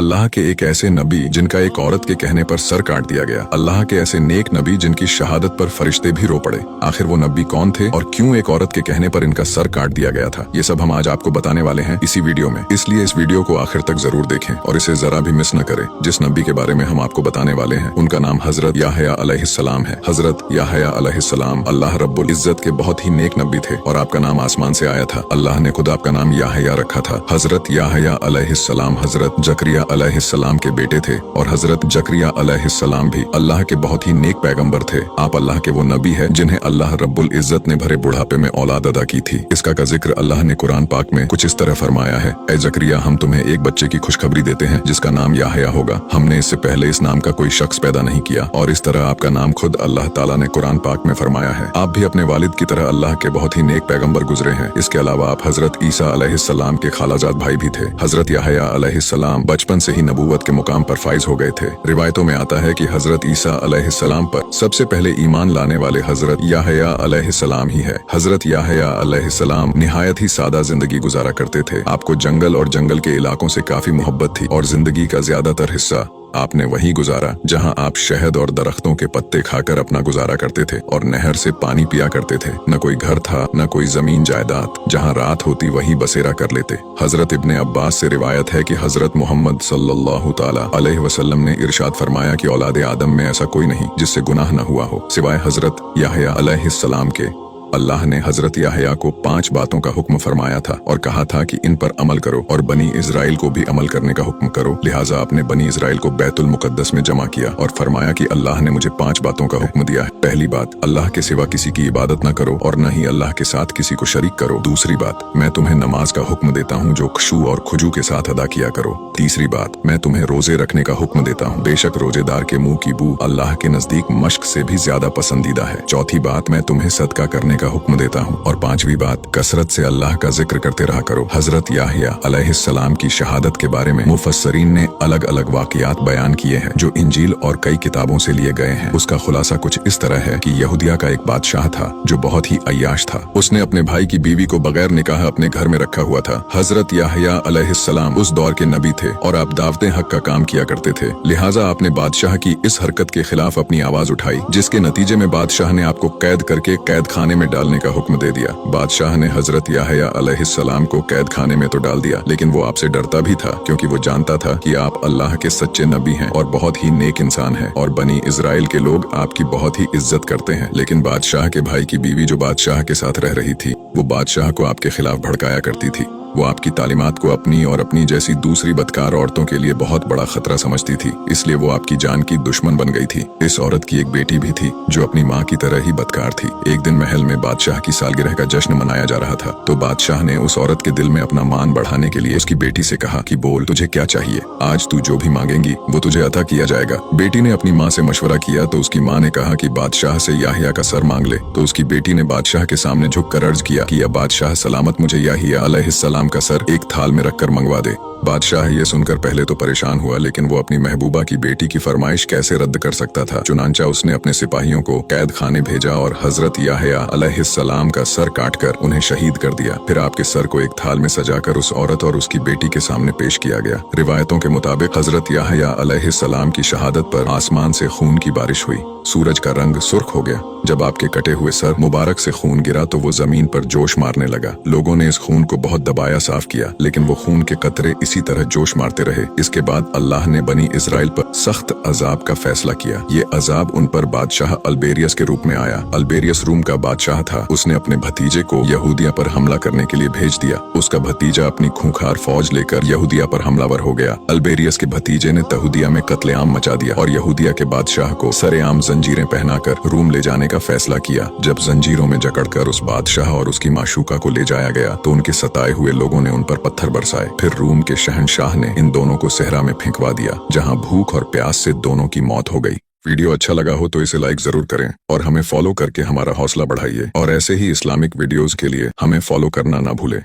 अल्लाह के एक ऐसे नबी जिनका एक औरत के कहने पर सर काट दिया गया। अल्लाह के ऐसे नेक नबी जिनकी शहादत पर फरिश्ते भी रो पड़े। आखिर वो नबी कौन थे और क्यों एक औरत के कहने पर इनका सर काट दिया गया था, ये सब हम आज आपको बताने वाले हैं इसी वीडियो में। इसलिए इस वीडियो को आखिर तक जरूर देखें और इसे जरा भी मिस न करें। जिस नबी के बारे में हम आपको बताने वाले हैं उनका नाम हजरत याहया अलैहिस्सलाम है। हजरत याहया अलैहिस्सलाम अल्लाह रब्बुल इज्जत के बहुत ही नेक नबी थे और आपका नाम आसमान से आया था। अल्लाह ने खुद आपका नाम याहया रखा था। हजरत याहया अलैहिस्सलाम हजरत जकरिया अलैहिस्सलाम के बेटे थे और हजरत जकरिया अलैहिस्सलाम भी अल्लाह के बहुत ही नेक पैगंबर थे। आप अल्लाह के वो नबी है जिन्हें अल्लाह रब्बुल इज्जत ने भरे बुढ़ापे में औलाद अदा की थी। इसका का जिक्र अल्लाह ने कुरान पाक में कुछ इस तरह फरमाया है, ऐ जकरिया हम तुम्हें एक बच्चे की खुशखबरी देते हैं जिसका नाम याहया होगा। हमने इससे पहले इस नाम का कोई शख्स पैदा नहीं किया और इस तरह आपका नाम खुद अल्लाह ताला ने कुरान पाक में फरमाया है। आप भी अपने वालिद की तरह अल्लाह के बहुत ही नेक पैगंबर गुजरे हैं। इसके अलावा आप हजरत ईसा अलैहिस्सलाम के खालाजाद भाई भी थे। हजरत याहया अलैहिस्सलाम बचपन से ही नबूवत के मुकाम पर फाइज हो गए थे। रिवायतों में आता है कि हजरत ईसा अलैहिस्सलाम पर सबसे पहले ईमान लाने वाले हजरत याहया अलैहिस्सलाम ही है। हजरत याहया अलैहिस्सलाम निहायत ही सादा जिंदगी गुजारा करते थे। आपको जंगल और जंगल के इलाकों से काफी मोहब्बत थी और जिंदगी का ज्यादातर हिस्सा आपने वहीं गुजारा जहां आप शहद और दरख्तों के पत्ते खाकर अपना गुजारा करते थे और नहर से पानी पिया करते थे। न कोई घर था न कोई जमीन जायदाद, जहां रात होती वहीं बसेरा कर लेते। हजरत इब्ने अब्बास से रिवायत है कि हजरत मोहम्मद सल्लल्लाहु ताला अलैहि वसल्लम ने इरशाद फरमाया कि औलादे आदम में ऐसा कोई नहीं जिससे गुनाह न हुआ हो सिवाय हजरत याहया अलैहिस्सलाम के। अल्लाह ने हजरत याहया को 5 बातों का हुक्म फरमाया था और कहा था कि इन पर अमल करो और बनी इजराइल को भी अमल करने का हुक्म करो। लिहाजा आपने बनी इजराइल को बैतुल मुकद्दस में जमा किया और फरमाया कि अल्लाह ने मुझे 5 बातों का हुक्म दिया है। पहली बात, अल्लाह के सिवा किसी की इबादत न करो और न ही अल्लाह के साथ किसी को शरीक करो। दूसरी बात, मैं तुम्हें नमाज का हुक्म देता हूँ जो खुशू और खुजू के साथ अदा किया करो। तीसरी बात, मैं तुम्हें रोजे रखने का हुक्म देता हूँ, बेशक रोजेदार के मुंह की बू अल्लाह के नजदीक मश्क से भी ज्यादा पसंदीदा है। चौथी बात, मैं तुम्हें सदका करने का हुक्म देता हूँ और 5वीं बात, कसरत से अल्लाह का जिक्र करते रहा करो। हजरत याहया अलैहिस्सलाम की शहादत के बारे में मुफस्सरीन ने अलग अलग वाकयात बयान किए हैं जो इंजील और कई किताबों से लिए गए हैं। उसका खुलासा कुछ इस तरह है कि यहूदिया का एक बादशाह था जो बहुत ही अय्याश था। उसने अपने भाई की बीवी को बगैर निकाह अपने घर में रखा हुआ था। हजरत याहया अलैहिस्सलाम उस दौर के नबी थे और आप दावते हक का काम किया करते थे। लिहाजा आपने बादशाह की इस हरकत के खिलाफ अपनी आवाज उठाई, जिसके नतीजे में बादशाह ने आपको कैद करके कैद खाने में डालने का हुक्म दे दिया। बादशाह ने हजरत याहया अलैहिस्सलाम को कैद खाने में तो डाल दिया, लेकिन वो आपसे डरता भी था क्योंकि वो जानता था कि आप अल्लाह के सच्चे नबी हैं और बहुत ही नेक इंसान हैं और बनी इजराइल के लोग आपकी बहुत ही इज्जत करते हैं। लेकिन बादशाह के भाई की बीवी जो बादशाह के साथ रह रही थी वो बादशाह को आपके खिलाफ भड़काया करती थी। वो आपकी तालीमात को अपनी और अपनी जैसी दूसरी बदकार औरतों के लिए बहुत बड़ा खतरा समझती थी, इसलिए वो आपकी जान की दुश्मन बन गई थी। इस औरत की एक बेटी भी थी जो अपनी माँ की तरह ही बदकार थी। एक दिन महल में बादशाह की सालगिरह का जश्न मनाया जा रहा था तो बादशाह ने उस औरत के दिल में अपना मान बढ़ाने के लिए उसकी बेटी से कहा कि बोल, तुझे क्या चाहिए, आज तू जो भी मांगेंगी वो तुझे अता किया जाएगा। बेटी ने अपनी माँ से मशवरा किया तो उसकी माँ ने कहा कि बादशाह से याहया का सर मांग ले। तो उसकी बेटी ने बादशाह के सामने झुककर अर्ज किया कि या बादशाह सलामत, मुझे याहया अलैहिस्सलाम का सर एक थाल में रखकर मंगवा दे। बादशाह ये सुनकर पहले तो परेशान हुआ, लेकिन वो अपनी महबूबा की बेटी की फरमाइश कैसे रद्द कर सकता था। चुनांचा उसने अपने सिपाहियों को कैद खाने भेजा और हजरत याहया अलैहिस्सलाम का सर काटकर उन्हें शहीद कर दिया। फिर आपके सर को एक थाल में सजाकर उस औरत और उसकी बेटी के सामने पेश किया गया। रिवायतों के मुताबिक हजरत याहया अलैहिस्सलाम की शहादत पर आसमान से खून की बारिश हुई। सूरज का रंग सुर्ख हो गया। जब आपके कटे हुए सर मुबारक से खून गिरा तो वो जमीन पर जोश मारने लगा। लोगों ने इस खून को बहुत दबाया, साफ किया, लेकिन वो खून के कतरे इसी तरह जोश मारते रहे। इसके बाद अल्लाह ने बनी इजराइल पर सख्त अजाब का फैसला किया। ये अजाब उन पर बादशाह अल्बेरियस के रूप में आया। अल्बेरियस रूम का बादशाह था। उसने अपने भतीजे को यहूदिया पर हमला करने के लिए भेज दिया। उसका भतीजा अपनी खूंखार फौज लेकर यहूदिया पर हमलावर हो गया। अल्बेरियस के भतीजे ने तहूदिया में कत्लेआम मचा दिया और यहूदिया के बादशाह को सरेआम जंजीरें पहनाकर रूम ले जाने का फैसला किया। जब जंजीरों में जकड़कर उस बादशाह और उसकी माशूका को ले जाया गया तो उनके सताए हुए लोगों ने उन पर पत्थर बरसाए। फिर रूम के शहंशाह ने इन दोनों को सहरा में फेंकवा दिया, जहां भूख और प्यास से दोनों की मौत हो गई। वीडियो अच्छा लगा हो तो इसे लाइक जरूर करें और हमें फॉलो करके हमारा हौसला बढ़ाइए और ऐसे ही इस्लामिक वीडियोस के लिए हमें फॉलो करना ना भूलें।